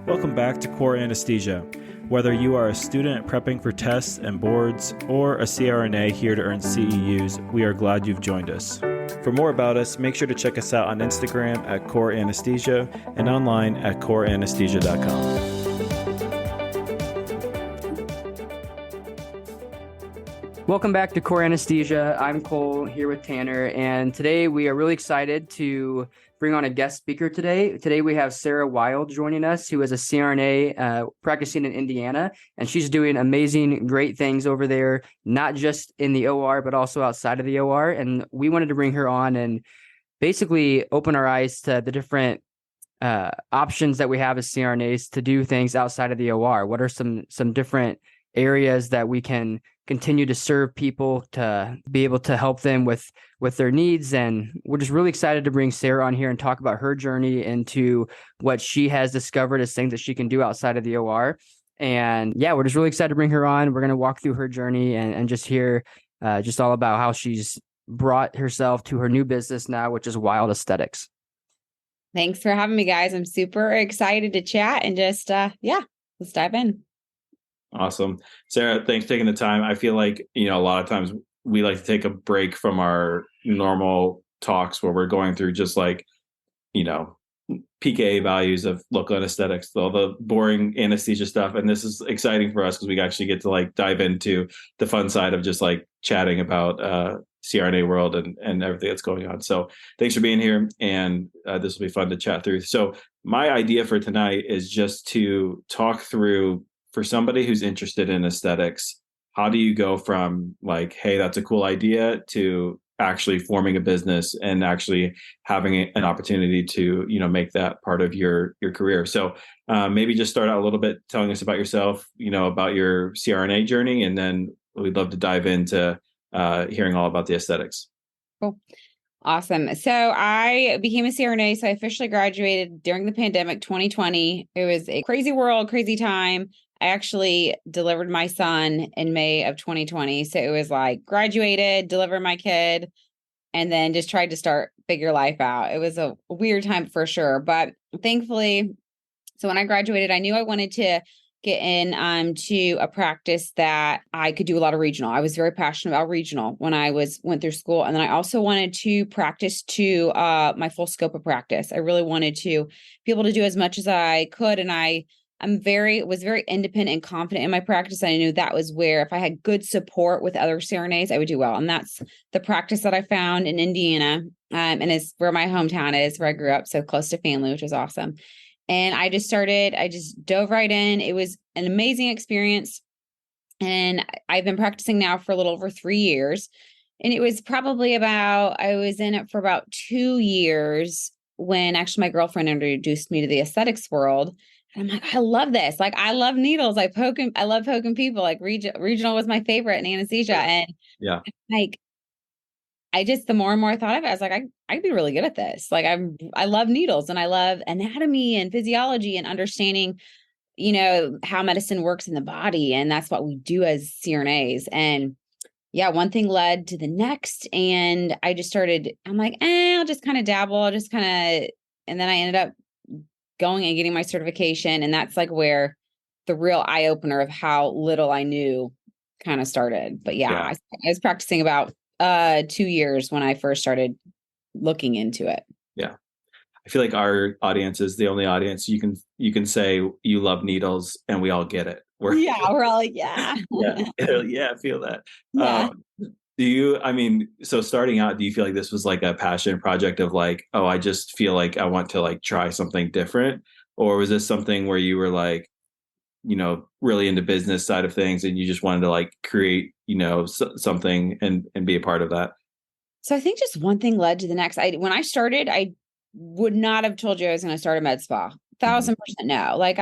Welcome back to Core Anesthesia. Whether you are a student prepping for tests and boards or a CRNA here to earn CEUs, we are glad you've joined us. For more about us, make sure to check us out on Instagram at Core Anesthesia and online at coreanesthesia.com. Welcome back to Core Anesthesia. I'm Cole here with Tanner, and today we are really excited to bring on a guest speaker today. Today we have Sarah Wild joining us, who is a CRNA practicing in Indiana, and she's doing amazing, great things over there, not just in the OR, but also outside of the OR. And we wanted to bring her on and basically open our eyes to the different options that we have as CRNAs to do things outside of the OR. What are some different areas that we can continue to serve people, to be able to help them with their needs? And we're just really excited to bring Sarah on here and talk about her journey into what she has discovered as things that she can do outside of the OR. And yeah, we're just really excited to bring her on. We're going to walk through her journey and just hear just all about how she's brought herself to her new business now, which is Wild Aesthetics. Thanks for having me, guys. I'm super excited to chat and just, let's dive in. Awesome. Sarah, thanks for taking the time. I feel like, a lot of times we like to take a break from our normal talks where we're going through just like, PKA values of local anesthetics, all the boring anesthesia stuff. And this is exciting for us because we actually get to like dive into the fun side of just like chatting about CRNA world and everything that's going on. So thanks for being here. And this will be fun to chat through. So my idea for tonight is just to talk through, for somebody who's interested in aesthetics, how do you go from like, hey, that's a cool idea, to actually forming a business and actually having an opportunity to, make that part of your career? So maybe just start out a little bit telling us about yourself, about your CRNA journey, and then we'd love to dive into hearing all about the aesthetics. Cool. Awesome. So I became a CRNA. So I officially graduated during the pandemic, 2020. It was a crazy world, crazy time. I actually delivered my son in May of 2020. So it was like graduated, delivered my kid, and then just tried to figure life out. It was a weird time for sure. But thankfully, so when I graduated, I knew I wanted to get in to a practice that I could do a lot of regional. I was very passionate about regional when I went through school. And then I also wanted to practice to my full scope of practice. I really wanted to be able to do as much as I could. And I was very independent and confident in my practice. I knew that was where, if I had good support with other CRNAs, I would do well. And that's the practice that I found in Indiana. And it's where my hometown is, where I grew up, so close to family, which was awesome. And I just dove right in. It was an amazing experience. And I've been practicing now for a little over 3 years. And it was I was in it for about 2 years when actually my girlfriend introduced me to the aesthetics world. And I'm like, I love this. Like, I love needles. I love poking people. Like regional was my favorite in anesthesia. And yeah, like, the more and more I thought of it, I was like, I could be really good at this. Like, I love needles and I love anatomy and physiology and understanding, how medicine works in the body. And that's what we do as CRNAs. And yeah, one thing led to the next. And I'm like, I'll just kind of dabble, and then I ended up going and getting my certification. And that's like where the real eye opener of how little I knew kind of started. But yeah. I was practicing about 2 years when I first started looking into it. Yeah. I feel like our audience is the only audience you can say you love needles and we all get it. We're all like, yeah. Yeah, I feel that. Yeah. So starting out, do you feel like this was like a passion project of like, oh, I just feel like I want to like try something different? Or was this something where you were like, really into business side of things and you just wanted to like create, something and be a part of that? So I think just one thing led to the next. When I started, I would not have told you I was going to start a med spa. 1,000% no. Like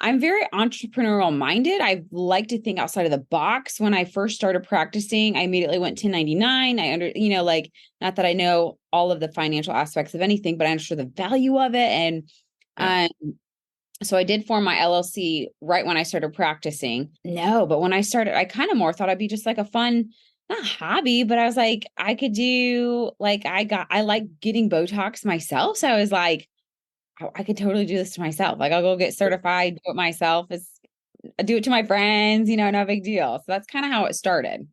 I'm very entrepreneurial minded. I like to think outside of the box. When I first started practicing, I immediately went 1099. Not that I know all of the financial aspects of anything, but I understood the value of it. And so I did form my LLC right when I started practicing. No, but when I started, I kind of more thought I'd be just like a fun, not hobby, but I was like, I could do like, I like getting Botox myself. So I was like, I could totally do this to myself. Like I'll go get certified, do it myself. I do it to my friends, no big deal. So that's kind of how it started.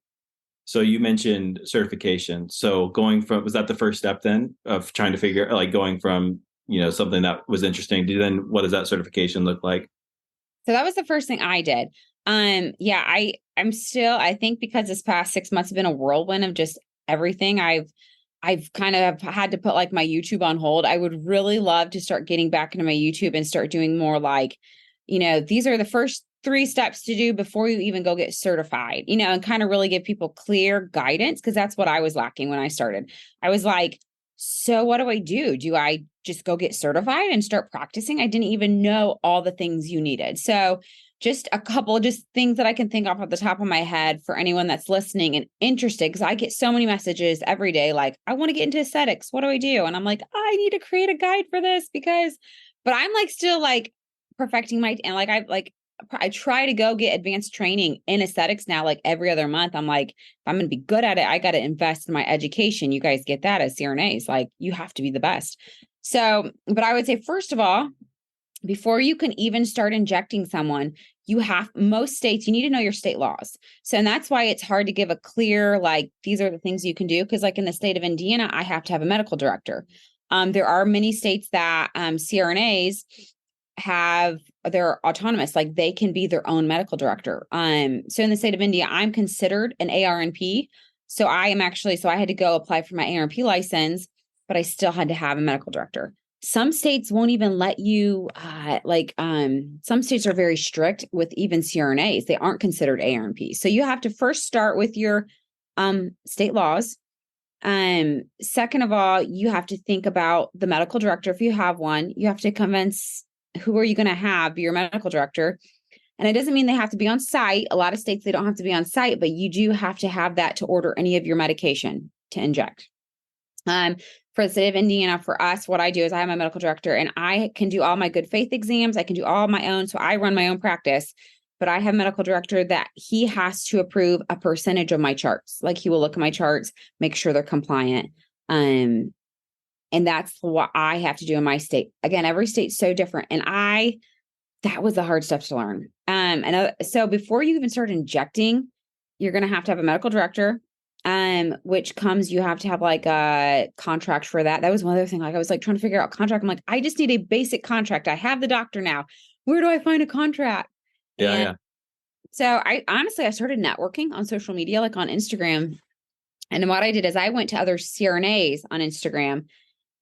So you mentioned certification. So was that the first step then of trying to figure, like going from, something that was interesting to then what does that certification look like? So that was the first thing I did. Yeah, I think because this past 6 months have been a whirlwind of just everything. I've kind of had to put like my YouTube on hold. I would really love to start getting back into my YouTube and start doing more like, these are the first 3 steps to do before you even go get certified, and kind of really give people clear guidance. Cause that's what I was lacking when I started. I was like, so what do I do? Do I just go get certified and start practicing? I didn't even know all the things you needed. So just a couple just things that I can think off the top of my head for anyone that's listening and interested, because I get so many messages every day like, I want to get into aesthetics. What do I do? And I'm like, I need to create a guide for this but I'm like still like perfecting and like I try to go get advanced training in aesthetics now, like every other month. I'm like, if I'm going to be good at it, I got to invest in my education. You guys get that as CRNAs, like you have to be the best. So, but I would say, first of all, before you can even start injecting someone, most states, you need to know your state laws. So, and that's why it's hard to give a clear, like, these are the things you can do. Cause like in the state of Indiana, I have to have a medical director. There are many states that CRNAs they're autonomous, like they can be their own medical director. So in the state of India, I'm considered an ARNP. So I had to go apply for my ARNP license, but I still had to have a medical director. Some states won't even let you, some states are very strict with even CRNAs. They aren't considered ARNP. So you have to first start with your state laws. Second of all, you have to think about the medical director. If you have one, you have to convince who are you going to have be your medical director. And it doesn't mean they have to be on site. A lot of states, they don't have to be on site, but you do have to have that to order any of your medication to inject. For the state of Indiana, for us, what I do is I have my medical director and I can do all my good faith exams. I can do all my own. So I run my own practice, but I have a medical director that he has to approve a percentage of my charts. Like he will look at my charts, make sure they're compliant. And that's what I have to do in my state. Again, every state's so different. And that was the hard stuff to learn. So before you even start injecting, you're going to have a medical director, you have to have like a contract for that. That was one other thing. Like I was like trying to figure out contract. I'm like, I just need a basic contract. I have the doctor now. Where do I find a contract? Yeah. So I started networking on social media, like on Instagram. And what I did is I went to other CRNAs on Instagram.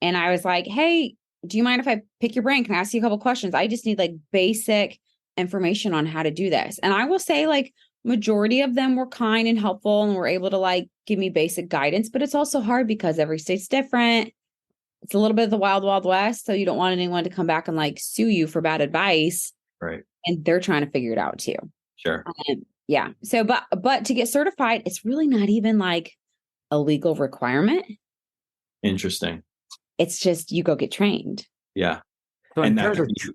And I was like, hey, do you mind if I pick your brain? Can I ask you a couple questions? I just need like basic information on how to do this. And I will say like majority of them were kind and helpful and were able to like give me basic guidance, but it's also hard because every state's different. It's a little bit of the wild, wild west. So you don't want anyone to come back and like sue you for bad advice. Right. And they're trying to figure it out too. Sure. Yeah. So, but to get certified, it's really not even like a legal requirement. Interesting. It's just you go get trained. Yeah. So and that can be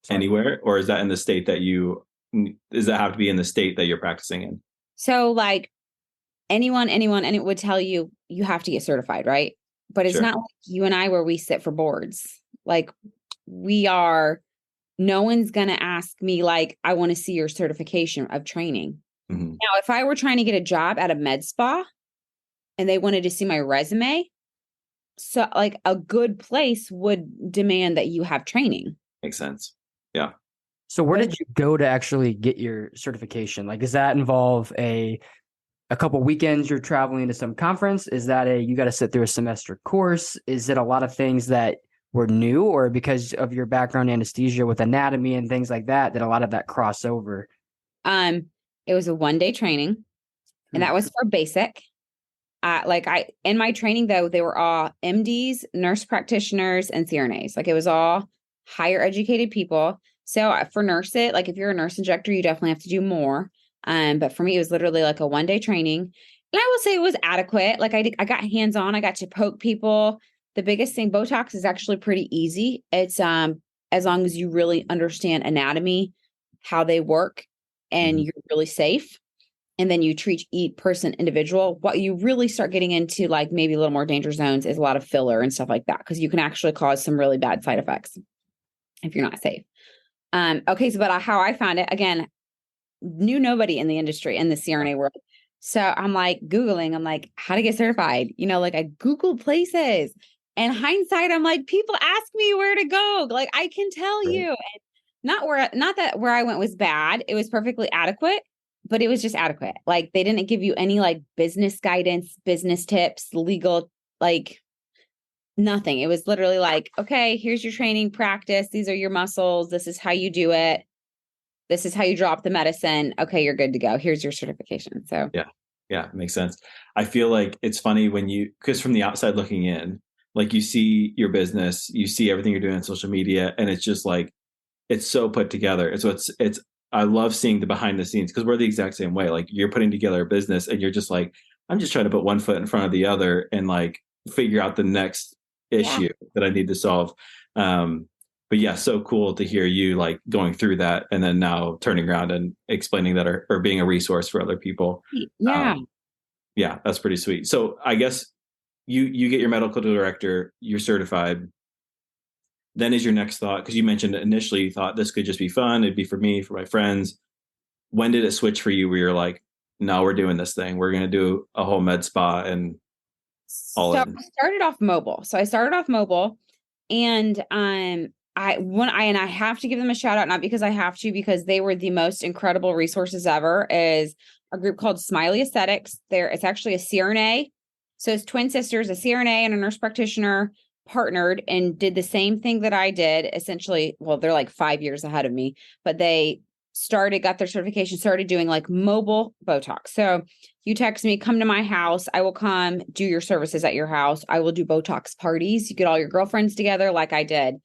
anywhere, or is that in the state does that have to be in the state that you're practicing in? So like anyone, and it would tell you have to get certified, right? But it's not like you and I where we sit for boards. Like no one's going to ask me like, I want to see your certification of training. Mm-hmm. Now, if I were trying to get a job at a med spa and they wanted to see my resume, so like a good place would demand that you have training. Makes sense. Yeah. So where did you go to actually get your certification? Like, does that involve a couple weekends you're traveling to some conference? Is that you got to sit through a semester course? Is it a lot of things that were new, or because of your background in anesthesia with anatomy and things like that a lot of that cross over? It was a 1-day training and that was for basic. In my training though, they were all MDs, nurse practitioners, and CRNAs. Like it was all higher educated people. So for nurses, like if you're a nurse injector, you definitely have to do more. But for me, it was literally like a 1-day training. And I will say it was adequate. Like I got hands-on, I got to poke people. The biggest thing, Botox is actually pretty easy. It's as long as you really understand anatomy, how they work, and you're really safe. And then you treat each person individual. What you really start getting into like maybe a little more danger zones is a lot of filler and stuff like that, because you can actually cause some really bad side effects. if you're not safe. Okay. So, but how I found it, again, knew nobody in the industry in the CRNA world. So I'm like Googling, I'm like, how to get certified, like I Googled places, and hindsight, I'm like, people ask me where to go. Like I can tell you, and not that where I went was bad. It was perfectly adequate, but it was just adequate. Like they didn't give you any like business guidance, business tips, legal, like nothing. It was literally like, okay, here's your training practice. These are your muscles. This is how you do it. This is how you drop the medicine. Okay, you're good to go. Here's your certification. So yeah, makes sense. I feel like it's funny because from the outside looking in, like you see your business, you see everything you're doing on social media, and it's just like, it's so put together. And so I love seeing the behind the scenes, because we're the exact same way. Like you're putting together a business and you're just like, I'm just trying to put one foot in front of the other and like figure out the next issue that I need to solve. But yeah, so cool to hear you like going through that and then now turning around and explaining that, or being a resource for other people. Yeah. Yeah, that's pretty sweet. So I guess you get your medical director, you're certified. Then is your next thought, because you mentioned initially you thought this could just be fun. It'd be for me, for my friends. When did it switch for you where you're like, no, we're doing this thing. We're going to do a whole med spa and all So in. I started off mobile, and I have to give them a shout out, not because I have to, because they were the most incredible resources ever, is a group called Smiley Aesthetics. It's actually a CRNA. So it's twin sisters, a CRNA and a nurse practitioner partnered and did the same thing that I did. Essentially, well, they're like 5 years ahead of me, but they got their certification, started doing like mobile Botox. So you text me, come to my house. I will come do your services at your house. I will do Botox parties. You get all your girlfriends together like I did.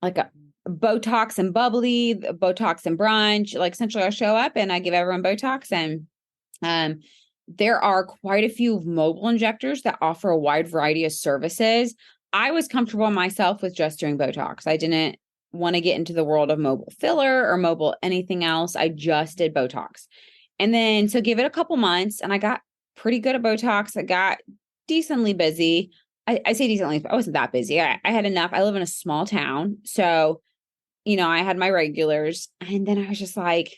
Like a Botox and bubbly, Botox and brunch. Like essentially I show up and I give everyone Botox. And there are quite a few mobile injectors that offer a wide variety of services. I was comfortable myself with just doing Botox. I didn't want to get into the world of mobile filler or mobile anything else. I just did Botox. And then so give it a couple months and I got pretty good at Botox. I got decently busy. I say decently, I wasn't that busy. I had enough. I live in a small town. So, I had my regulars, and then I was just like,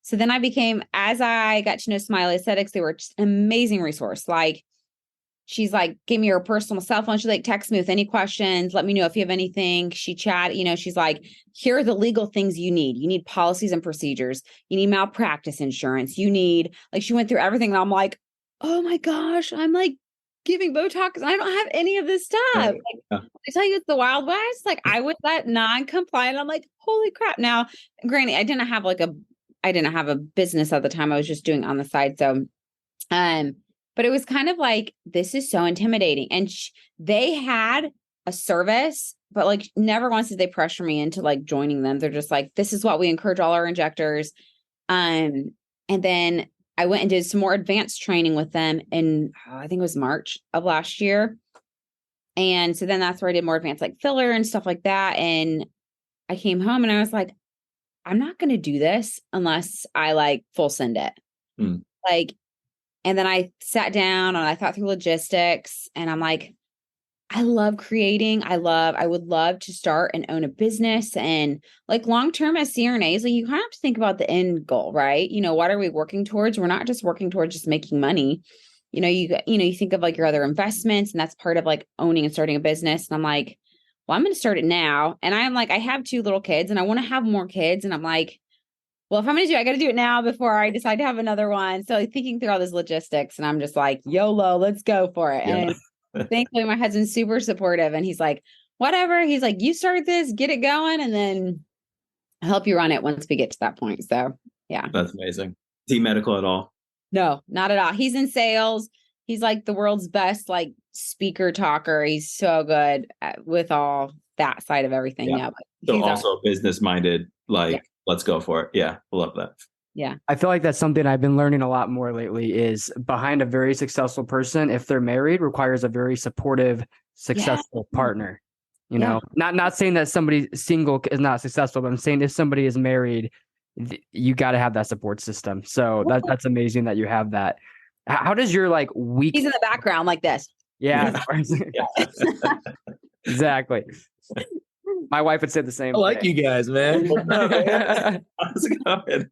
so then as I got to know Smiley Aesthetics, they were just an amazing resource. Like, she's like, give me her personal cell phone. She like text me with any questions. Let me know if you have anything. She she's like, here are the legal things you need. You need policies and procedures. You need malpractice insurance. She went through everything. And I'm like, oh my gosh, I'm like giving Botox and I don't have any of this stuff. Right. Like, I tell you, it's the Wild West. Like I was that non-compliant. I'm like, holy crap. Now, granted, I didn't have a business at the time. I was just doing it on the side. So, but it was kind of like, this is so intimidating. And they had a service, but like never once did they pressure me into like joining them. They're just like, this is what we encourage all our injectors. And then I went and did some more advanced training with them in, I think it was March of last year. And so then that's where I did more advanced like filler and stuff like that. And I came home and I was like, I'm not going to do this unless I like full send it. Like, and then I sat down and I thought through logistics and I'm like, I love creating. I would love to start and own a business, and like long-term as CRNAs, like you kind of have to think about the end goal, right? What are we working towards? We're not just working towards just making money. You think of like your other investments, and that's part of like owning and starting a business. And I'm like, well, I'm going to start it now. And I'm like, I have 2 little kids and I want to have more kids. And I'm like, well, if I'm going to I got to do it now before I decide to have another one. So like thinking through all this logistics, and I'm just like, YOLO, let's go for it. Yeah. And thankfully my husband's super supportive and he's like, whatever. He's like, you start this, get it going, and then I'll help you run it once we get to that point. So yeah. That's amazing. Is he medical at all? No, not at all. He's in sales. He's like the world's best, like speaker talker. He's so good with all that side of everything. Yeah. So also business minded, like, let's go for it. Yeah. I love that. Yeah. I feel like that's something I've been learning a lot more lately, is behind a very successful person, if they're married, requires a very supportive, successful partner. Not saying that somebody single is not successful, but I'm saying if somebody is married, you got to have that support system. So that's amazing that you have that. How does your like week? He's in the background like this. Yeah. Exactly. My wife would say the same I like thing. you guys, man. How's it going?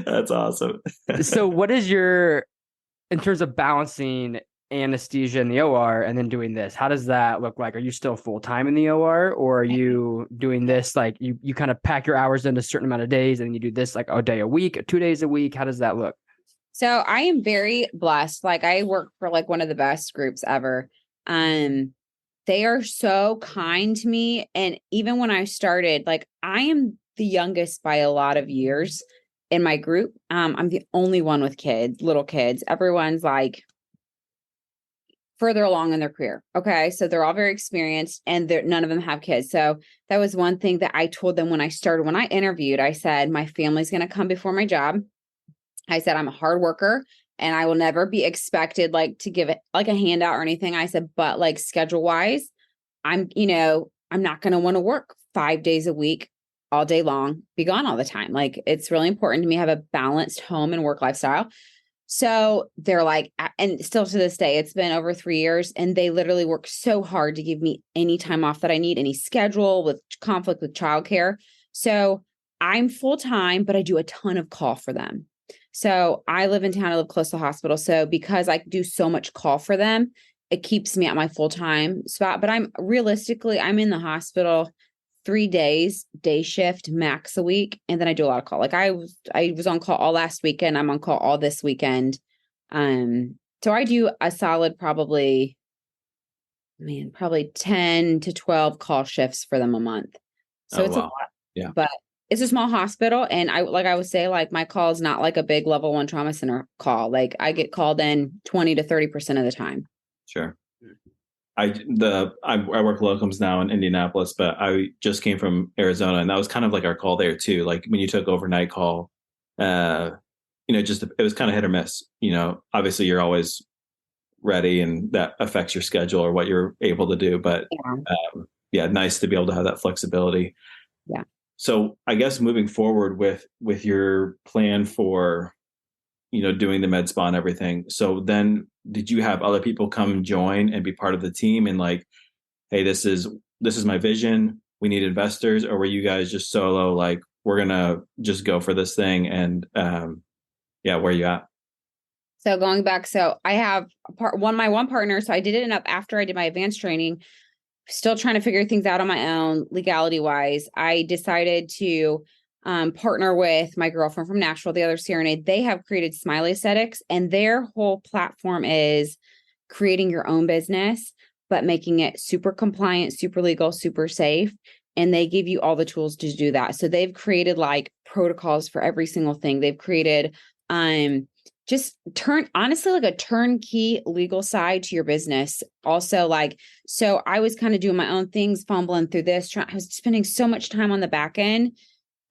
That's awesome. So what is in terms of balancing anesthesia in the OR and then doing this, how does that look like? Are you still full-time in the OR, or are you doing this like you kind of pack your hours into a certain amount of days and you do this like a day a week, or 2 days a week? How does that look? So I am very blessed. Like I work for like one of the best groups ever. They are so kind to me. And even when I started, like I am the youngest by a lot of years in my group. I'm the only one with kids, little kids. Everyone's like further along in their career. Okay. So they're all very experienced and none of them have kids. So that was one thing that I told them when I started. When I interviewed, I said, my family's going to come before my job. I said, I'm a hard worker and I will never be expected like to give it like a handout or anything. I said, but like schedule wise, I'm not going to want to work 5 days a week all day long, be gone all the time. Like it's really important to me to have a balanced home and work lifestyle. So they're like, and still to this day, it's been over 3 years and they literally work so hard to give me any time off that I need, any schedule with conflict with childcare. So I'm full-time, but I do a ton of call for them. So I live in town, I live close to the hospital. So because I do so much call for them, it keeps me at my full-time spot. But I'm in the hospital 3 days, day shift max a week. And then I do a lot of call. Like I was on call all last weekend. I'm on call all this weekend. So I do a solid probably 10 to 12 call shifts for them a month. So it's a lot. Yeah. But it's a small hospital. And I would say like my call is not like a big level 1 trauma center call. Like I get called in 20 to 30% of the time. Sure. I work locums now in Indianapolis, but I just came from Arizona, and that was kind of like our call there too. Like when you took overnight call, it was kind of hit or miss. Obviously you're always ready, and that affects your schedule or what you're able to do. But nice to be able to have that flexibility. Yeah. So I guess moving forward with your plan for, doing the med spa and everything. So then did you have other people come join and be part of the team and like, hey, this is my vision, we need investors? Or were you guys just solo, like, we're going to just go for this thing? And where are you at? So going back, so I have my one partner. So I did it after I did my advanced training, still trying to figure things out on my own legality wise. I decided to partner with my girlfriend from Nashville, the other CRNA. They have created Smiley Aesthetics, and their whole platform is creating your own business, but making it super compliant, super legal, super safe. And they give you all the tools to do that. So they've created like protocols for every single thing. They've created honestly like a turnkey legal side to your business. Also, like, so I was kind of doing my own things, fumbling through this. I was spending so much time on the back end.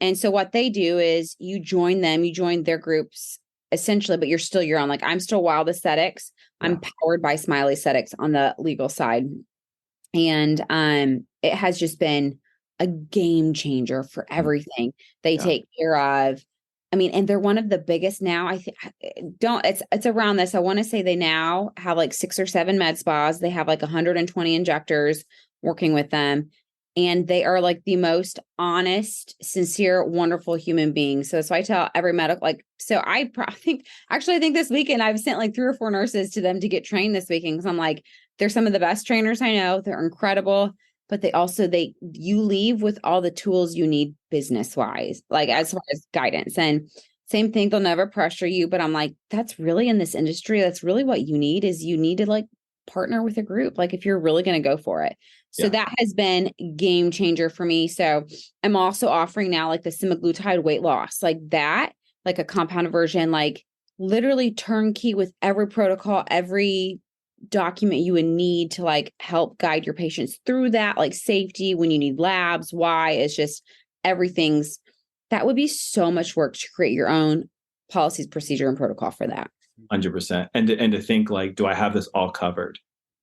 And so what they do is you join their groups essentially, but you're still your own. Like I'm still Wild Aesthetics. Yeah. I'm powered by Smiley Aesthetics on the legal side. And it has just been a game changer for everything. They take care of, and they're one of the biggest now. I think it's around this. I want to say they now have like 6 or 7 med spas. They have like 120 injectors working with them. And they are like the most honest, sincere, wonderful human beings. So I tell every medical, like, so I think this weekend I've sent like 3 or 4 nurses to them to get trained this weekend. Cause I'm like, they're some of the best trainers I know. They're incredible, but you leave with all the tools you need business wise, like as far as guidance. And same thing, they'll never pressure you, but I'm like, that's really in this industry. That's really what you need to like partner with a group. Like if you're really going to go for it. So that has been game changer for me. So I'm also offering now like the semaglutide weight loss, like that, like a compounded version, like literally turnkey with every protocol, every document you would need to like help guide your patients through that, like safety, when you need labs, why, it's just that would be so much work to create your own policies, procedure, and protocol for that. 100%. And to think like, do I have this all covered?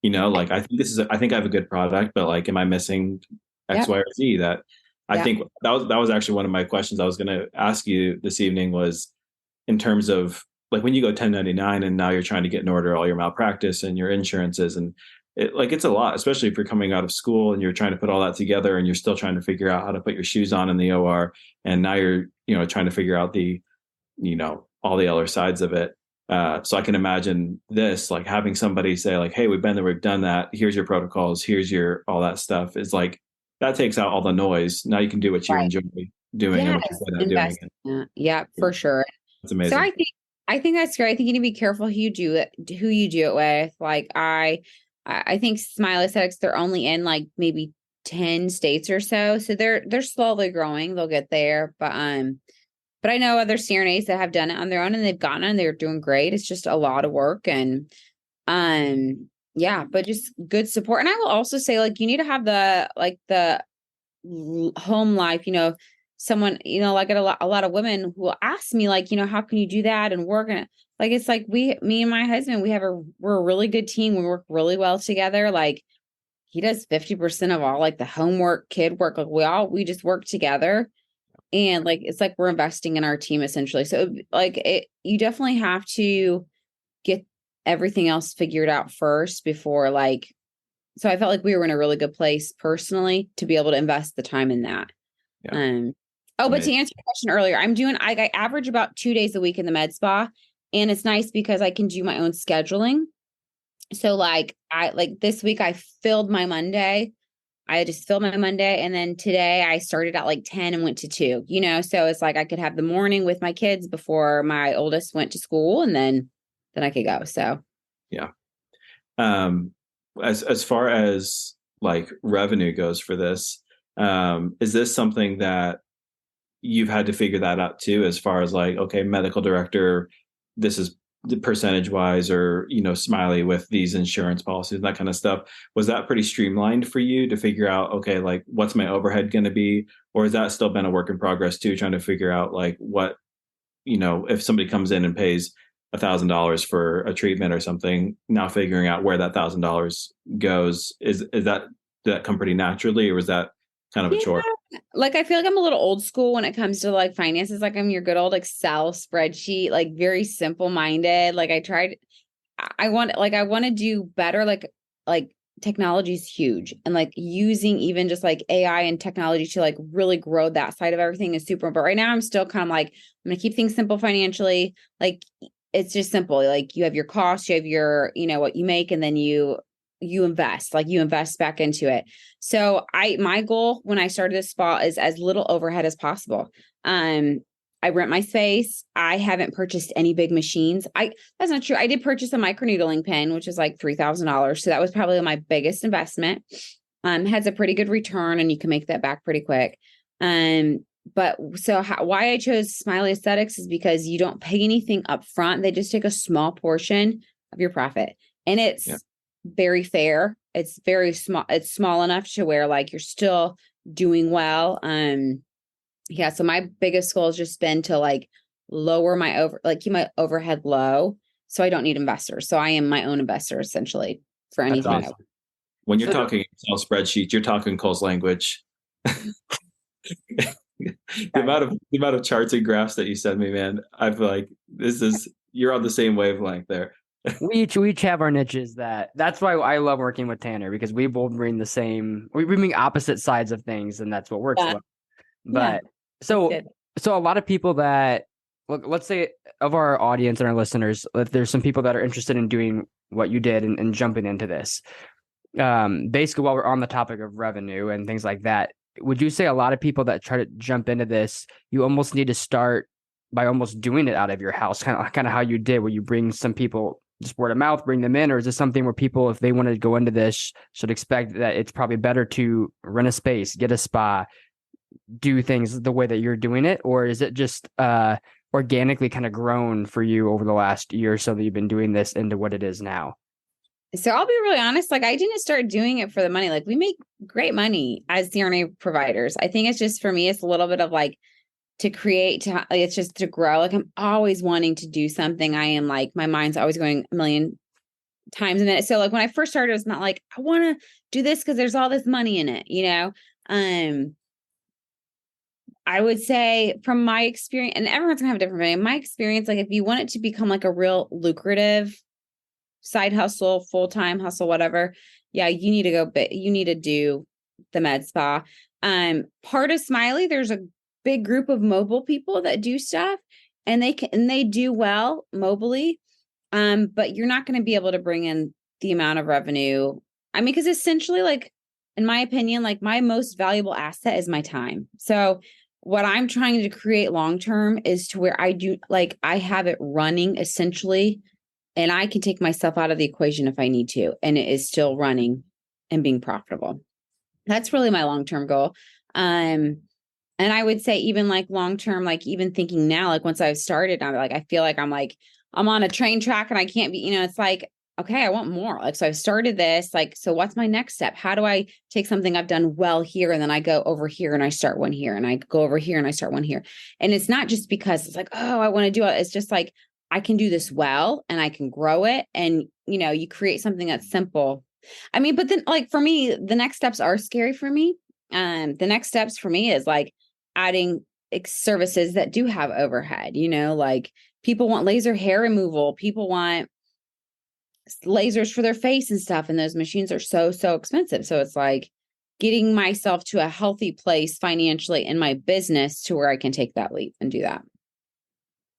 Like I think I have a good product, but like, am I missing X, Y, or Z? That I think that was actually one of my questions I was going to ask you this evening, was in terms of like when you go 1099 and now you're trying to get in order all your malpractice and your insurances, and it's a lot, especially if you're coming out of school and you're trying to put all that together and you're still trying to figure out how to put your shoes on in the OR. And now you're, trying to figure out all the other sides of it. So I can imagine this, like having somebody say like, hey, we've been there, we've done that. Here's your protocols. Here's your, all that stuff is like, that takes out all the noise. Now you can do what you Right. enjoy doing and what Yes. you're good at doing. Yeah, for sure. That's amazing. So I think that's great. I think you need to be careful who you do it with. Like I think Smile Aesthetics, they're only in like maybe 10 states or so. So they're slowly growing. They'll get there. But I know other CRNAs that have done it on their own and they've gotten it and they're doing great. It's just a lot of work and yeah, but just good support. And I will also say like you need to have the home life, someone, like a lot of women who will ask me like, how can you do that and work? And like, it's like me and my husband, we're a really good team. We work really well together. Like he does 50% of all like the homework, kid work. Like we just work together and like, it's like we're investing in our team essentially. So like you definitely have to get everything else figured out first before like, so I felt like we were in a really good place personally to be able to invest the time in that. Yeah. But to answer your question earlier, I average about 2 days a week in the med spa, and it's nice because I can do my own scheduling. So like this week I filled my Monday. I just filled my Monday, and then today I started at like 10 and went to 2, so it's like I could have the morning with my kids before my oldest went to school, and then I could go. So yeah. As far as like revenue goes for this, is this something that you've had to figure that out too, as far as like, okay, medical director, this is the percentage wise, or, Smiley with these insurance policies and that kind of stuff. Was that pretty streamlined for you to figure out, okay, like what's my overhead going to be? Or has that still been a work in progress too, trying to figure out like what, if somebody comes in and pays $1,000 for a treatment or something, now figuring out where that $1,000 goes, is that, did that come pretty naturally, or was that kind of a chore? Like I feel like I'm a little old school when it comes to like finances. Like I'm your good old Excel spreadsheet, like very simple minded. Like I want to do better. Like technology is huge, and like using even just like AI and technology to like really grow that side of everything is super. But right now I'm still kind of like, I'm going to keep things simple financially. Like it's just simple. Like you have your costs, you have your, what you make, and then you invest back into it. So my goal when I started this spa is as little overhead as possible. I rent my space. I haven't purchased any big machines. That's not true. I did purchase a microneedling pen, which is like $3,000. So that was probably my biggest investment. Has a pretty good return and you can make that back pretty quick. But why I chose Smiley Aesthetics is because you don't pay anything up front. They just take a small portion of your profit, and it's very fair. It's very small. It's small enough to where like you're still doing well. So my biggest goal has just been to like lower keep my overhead low, so I don't need investors. So I am my own investor essentially for anything. Awesome. When you're talking Excel spreadsheets, you're talking Cole's language. The amount of charts and graphs that you send me, man, I feel like you're on the same wavelength there. We each have our niches. That's why I love working with Tanner, because we both bring we bring opposite sides of things, and that's what works well. But so a lot of people that, let's say of our audience and our listeners, if there's some people that are interested in doing what you did and jumping into this, basically while we're on the topic of revenue and things like that, would you say a lot of people that try to jump into this, you almost need to start by almost doing it out of your house, kind of how you did, where you bring some people, just word of mouth, bring them in? Or is this something where people, if they want to go into this, should expect that it's probably better to rent a space, get a spa, do things the way that you're doing it? Or is it just organically kind of grown for you over the last year or so that you've been doing this into what it is now? So I'll be really honest, like I didn't start doing it for the money. Like we make great money as CRNA providers. I think it's just, for me, it's a little bit of like it's just to grow. Like I'm always wanting to do something. I am like, my mind's always going a million times a minute. So like when I first started, it's not like I want to do this because there's all this money in it, I would say from my experience, and everyone's gonna have a different opinion. My experience, like if you want it to become like a real lucrative side hustle, full-time hustle, whatever, yeah, you need to go, you need to do the med spa. Part of Smiley, there's a big group of mobile people that do stuff, and they do well mobily. But you're not going to be able to bring in the amount of revenue. I mean, because essentially, like, in my opinion, like, my most valuable asset is my time. So what I'm trying to create long-term is to where I have it running essentially, and I can take myself out of the equation if I need to, and it is still running and being profitable. That's really my long-term goal. And I would say even like long-term, like even thinking now, like once I've started, I feel like I'm on a train track and I can't be, it's like, okay, I want more. Like, so I've started this, like, so what's my next step? How do I take something I've done well here, and then I go over here and I start one here, and I go over here and I start one here. And it's not just because it's like, oh, I want to do it. It's just like, I can do this well and I can grow it. And, you create something that's simple. I mean, but then like for me, the next steps are scary for me. The next steps for me is like adding services that do have overhead, like people want laser hair removal. People want lasers for their face and stuff. And those machines are so, so expensive. So it's like getting myself to a healthy place financially in my business to where I can take that leap and do that.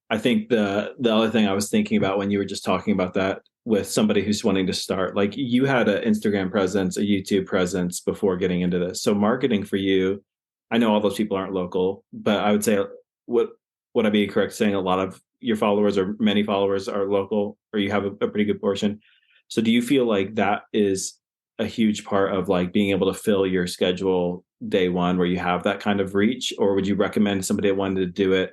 I think the other thing I was thinking about when you were just talking about that with somebody who's wanting to start, like you had an Instagram presence, a YouTube presence before getting into this. So marketing for you, I know all those people aren't local, but I would say, would I be correct saying a lot of your followers or many followers are local, or you have a pretty good portion? So do you feel like that is a huge part of like being able to fill your schedule day one where you have that kind of reach? Or would you recommend somebody that wanted to do it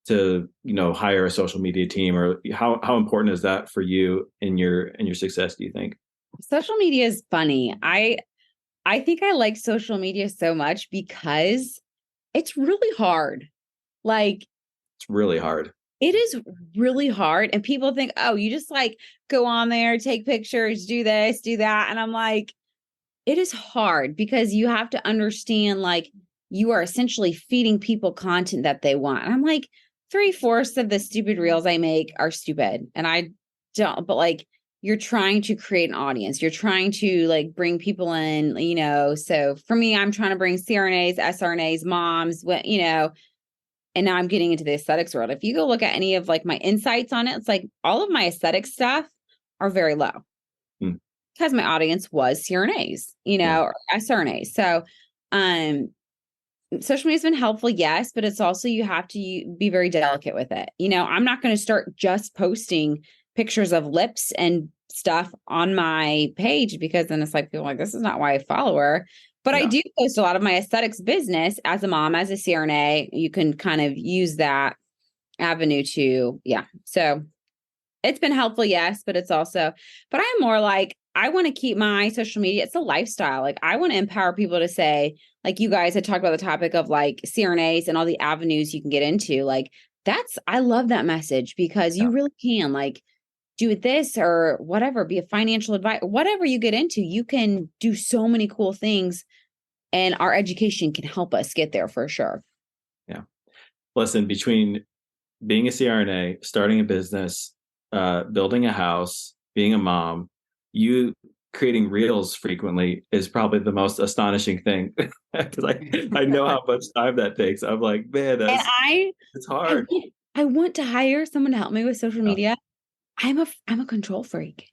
to, hire a social media team? Or how important is that for you in your success, do you think? Social media is funny. I think I like social media so much because it's really hard. Like, it's really hard. It is really hard. And people think, oh, you just like go on there, take pictures, do this, do that. And I'm like, it is hard because you have to understand, like, you are essentially feeding people content that they want. And I'm like, 3/4 of the stupid reels I make are stupid. And I don't, but like, you're trying to create an audience. You're trying to like bring people in, so for me, I'm trying to bring CRNAs, SRNAs, moms, and now I'm getting into the aesthetics world. If you go look at any of like my insights on it, it's like all of my aesthetic stuff are very low because my audience was CRNAs, or SRNAs. So, social media has been helpful, yes, but it's also, you have to be very delicate with it. I'm not going to start just posting pictures of lips and stuff on my page, because then it's like, people are like, this is not why I follow her. But I do post a lot of my aesthetics business as a mom, as a CRNA. You can kind of use that avenue to, So it's been helpful, yes, but it's also, but I'm more like, I want to keep my social media. It's a lifestyle. Like, I want to empower people to say, like, you guys had talked about the topic of like CRNAs and all the avenues you can get into. Like, I love that message, because you really can like do this or whatever, be a financial advisor, whatever you get into, you can do so many cool things, and our education can help us get there for sure. Yeah. Listen, between being a CRNA, starting a business, building a house, being a mom, you creating reels frequently is probably the most astonishing thing, because I know how much time that takes. I'm like, man, it's hard. I want to hire someone to help me with social media. I'm a control freak.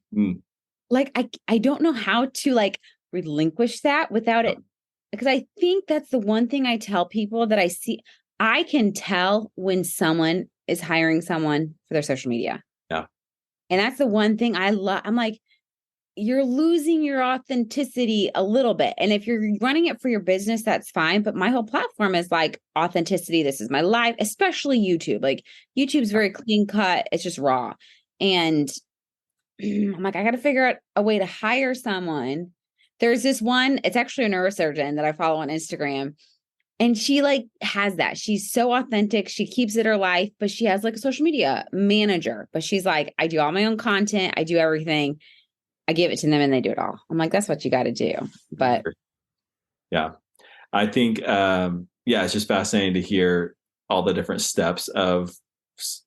Like, I don't know how to like relinquish that without it, because I think that's the one thing I tell people that I see. I can tell when someone is hiring someone for their social media. Yeah. And that's the one thing I love. I'm like, you're losing your authenticity a little bit. And if you're running it for your business, that's fine. But my whole platform is like authenticity. This is my life, especially YouTube. Like, YouTube's very clean cut. It's just raw. And I'm like, I got to figure out a way to hire someone. There's this one, it's actually a neurosurgeon that I follow on Instagram. And she like has that. She's so authentic. She keeps it her life, but she has like a social media manager. But she's like, I do all my own content. I do everything. I give it to them and they do it all. I'm like, that's what you got to do. But yeah, I think, it's just fascinating to hear all the different steps of,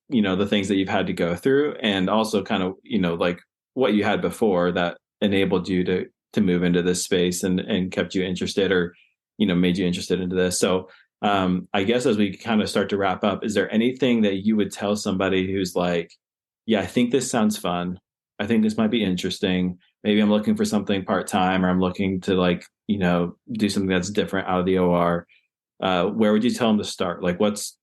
the things that you've had to go through, and also kind of, like what you had before that enabled you to move into this space and kept you interested, or, made you interested into this. So I guess as we kind of start to wrap up, is there anything that you would tell somebody who's like, yeah, I think this sounds fun. I think this might be interesting. Maybe I'm looking for something part-time, or I'm looking to do something that's different out of the OR. Where would you tell them to start? Like what's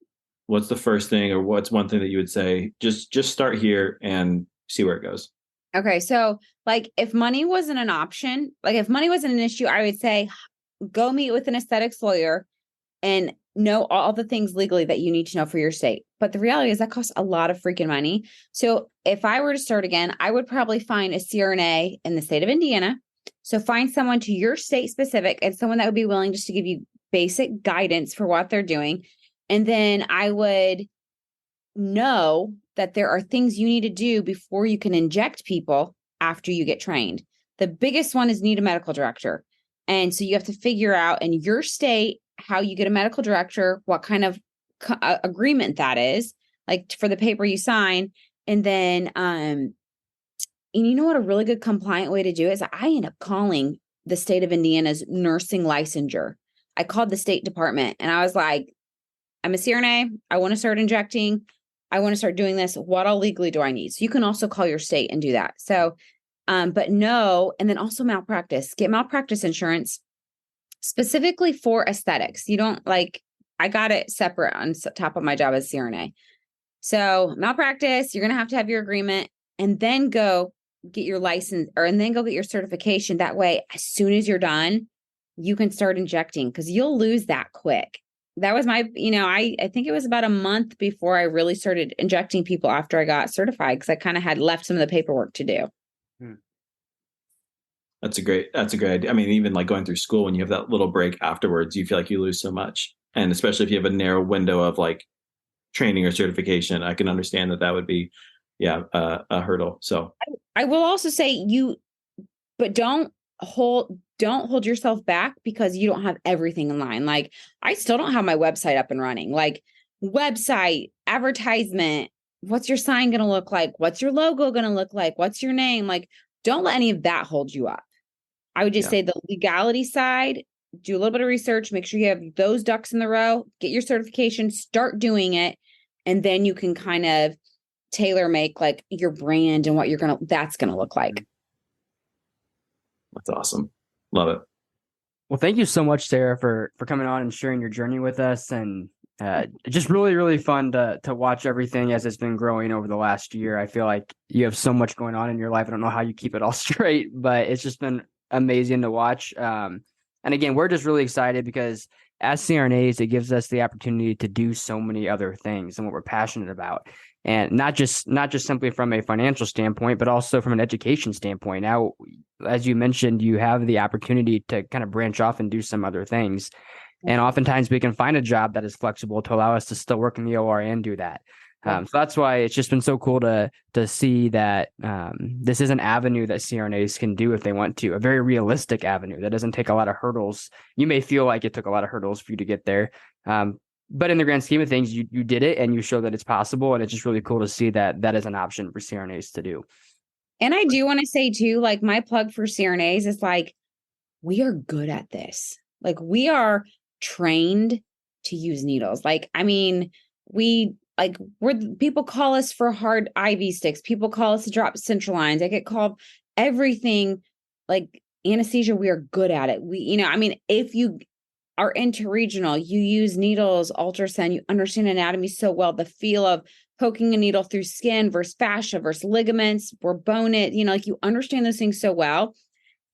the first thing, or what's one thing that you would say, just start here and see where it goes? Okay. So like if money wasn't an option, like if money wasn't an issue, I would say go meet with an aesthetics lawyer and know all the things legally that you need to know for your state. But the reality is that costs a lot of freaking money. So if I were to start again, I would probably find a CRNA in the state of Indiana. So find someone to your state specific and someone that would be willing just to give you basic guidance for what they're doing. And then I would know that there are things you need to do before you can inject people after you get trained. The biggest one is need a medical director. And so you have to figure out in your state how you get a medical director, what kind of agreement that is, like for the paper you sign. And then, and you know what a really good compliant way to do is I end up calling the state of Indiana's nursing licensure. I called the State Department and I was like, I'm a CRNA. I want to start injecting. I want to start doing this. What all legally do I need? So you can also call your state and do that. So, but no, and then also malpractice, get malpractice insurance specifically for aesthetics. You don't I got it separate on top of my job as CRNA. So malpractice, you're going to have your agreement and then go get your license and then go get your certification. That way, as soon as you're done, you can start injecting because you'll lose that quick. That was my, I think it was about a month before I really started injecting people after I got certified because I kind of had left some of the paperwork to do. That's a great idea. I mean, even like going through school, when you have that little break afterwards, you feel like you lose so much. And especially if you have a narrow window of like training or certification, I can understand that would be, a hurdle. So I will also say but don't hold yourself back because you don't have everything in line. Like I still don't have my website up and running, like website, advertisement. What's your sign going to look like? What's your logo going to look like? What's your name? Like, don't let any of that hold you up. I would just say the legality side, do a little bit of research, make sure you have those ducks in the row, get your certification, start doing it. And then you can kind of tailor make like your brand and what that's going to look like. That's awesome. Love it. Well, thank you so much, Sarah, for coming on and sharing your journey with us. And just really, really fun to watch everything as it's been growing over the last year. I feel like you have so much going on in your life. I don't know how you keep it all straight, but it's just been amazing to watch. And again, we're just really excited because as CRNAs, it gives us the opportunity to do so many other things and what we're passionate about. And not just simply from a financial standpoint, but also from an education standpoint. Now, as you mentioned, you have the opportunity to kind of branch off and do some other things. And oftentimes we can find a job that is flexible to allow us to still work in the OR and do that. So that's why it's just been so cool to see that this is an avenue that CRNAs can do if they want to, a very realistic avenue that doesn't take a lot of hurdles. You may feel like it took a lot of hurdles for you to get there. But in the grand scheme of things, you did it and you show that it's possible. And it's just really cool to see that is an option for CRNAs to do. And I do want to say too, like my plug for CRNAs is like, we are good at this. Like we are trained to use needles. Like, I mean, people call us for hard IV sticks. People call us to drop central lines. I get called everything like anesthesia. We are good at it. If you are interregional, you use needles, ultrasound, you understand anatomy so well, the feel of poking a needle through skin versus fascia versus ligaments or bone it, you understand those things so well.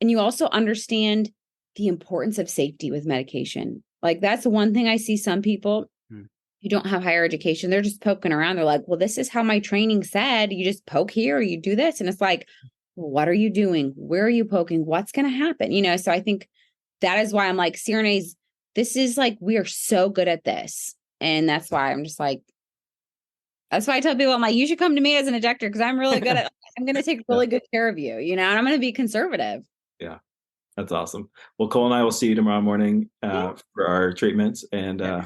And you also understand the importance of safety with medication. Like that's the one thing I see some people who don't have higher education. They're just poking around. They're like, well, this is how my training said. You just poke here, you do this. And it's like, well, what are you doing? Where are you poking? What's going to happen? So I think that is why I'm like CRNAs, this is like, we are so good at this. And that's why I'm just like, that's why I tell people, I'm like, you should come to me as an injector because I'm really good at I'm going to take really good care of you, and I'm going to be conservative. Yeah. That's awesome. Well, Cole and I will see you tomorrow morning for our treatments. And Hey,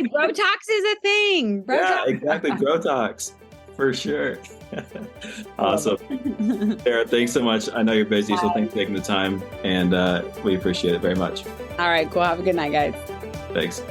Botox is a thing. Yeah, exactly. Botox. For sure. Awesome. Sarah, thanks so much. I know you're busy, so thanks for taking the time, and we appreciate it very much. All right, cool. Have a good night, guys. Thanks.